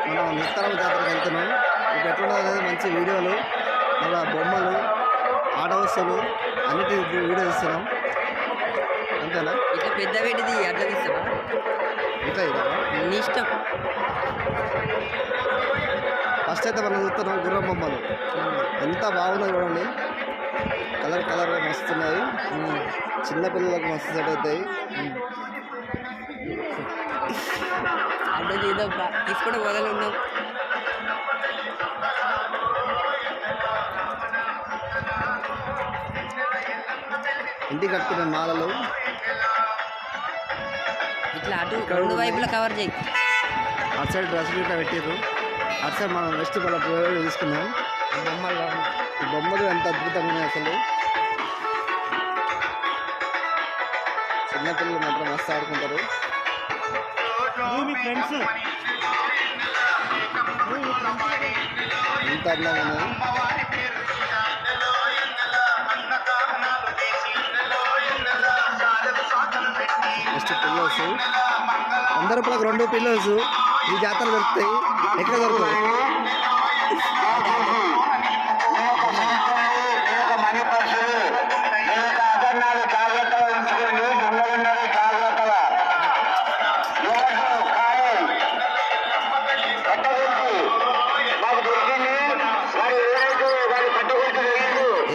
మనం నిత్తరం జాతరకు వెళ్తున్నాం. ఇప్పుడు ఎట్లుంటుంది అనేది మంచి వీడియోలు, మళ్ళీ బొమ్మలు, ఆట వస్తువులు అన్నిటి వీడియో తీస్తున్నాం. అంతేనా? ఇట్లా పెద్ద వీటిది అట్లా తీస్తావా? ఇట్లా ఇద్దామా? నీ ఇష్టం. ఫస్ట్ అయితే మనం చూస్తున్నాం గుర్రం బొమ్మలు. ఎంత బాగున్నాయి చూడండి, కలర్ కలర్గా మస్తున్నాయి. చిన్నపిల్లలకు మస్తు సెట్ అవుతాయి. అంటే తీసుకుంటే మొదలు ఉన్నాం. ఇంటికి కట్టుకునే మాలలు ఇట్లా అటు రెండు వైపులా కవర్ చేయి. అటు సైడ్ డ్రెస్సులు ఇట్లా పెట్టారు. అటు సైడ్ మనం నెక్స్ట్ వాళ్ళ తీసుకున్నాం. బొమ్మలు ఈ బొమ్మలు ఎంత అద్భుతంగా ఉన్నాయి అసలు. చిన్నపిల్లలు మాత్రం మస్తు ఆడుకుంటారు. ఫ్రెండ్స్ ఎంత అందంగా ఉన్నాయి. నెక్స్ట్ పిల్లోస్ 100 రూపాయలకు 2 పిల్లోస్ ఈ జాతర దొరుకుతాయి. ఎక్కడ దొరుకుతాయి?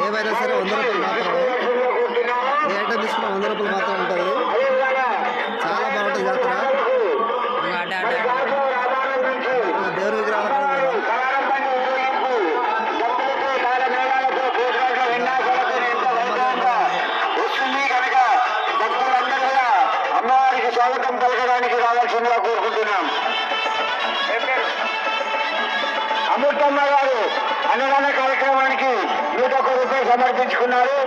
ఏవైనా సరే 100 రూపాయలు మాత్రమే. ఏ ఐటమ్ తీసుకున్నా 100 రూపాయలు మాత్రమే ఉంటుంది. చాలా బాగుంటుంది జాతర. దేవుడి విగ్రహాలు అమ్మవారికి స్వాగతం పలకడానికి రావాల్సిందిగా కోరుకుంటున్నాం. అమృతమ్మ గారు అన్నదాన కార్యక్రమానికి 101 రూపాయలు సమర్పించుకున్నారు.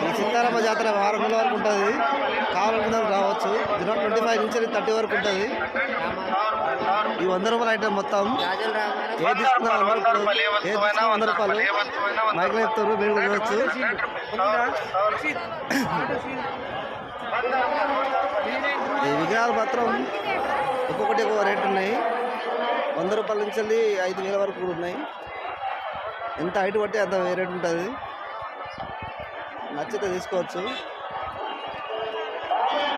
ఈ సీతారామ జాతర 6 నెలల వరకు ఉంటుంది. కావాలనుకున్న రావచ్చు. 25 నుంచి 30 వరకు ఉంటుంది. ఈ 100 రూపాయల ఐటమ్ మొత్తం ఏది తీసుకున్నా 100 రూపాయలు. మైక్లో చెప్తారు, మీరు కూడా చూడవచ్చు. ఈ విగ్రహాలు మాత్రం ఒక్కొక్కటి ఒక్కొక్క రేట్ ఉన్నాయి. 100 రూపాయల నుంచి 5,000 వరకు కూడా ఉన్నాయి. ఎంత హైట్ బట్టి అంత రేట్ ఉంటుంది. నచ్చితే తీసుకోవచ్చు.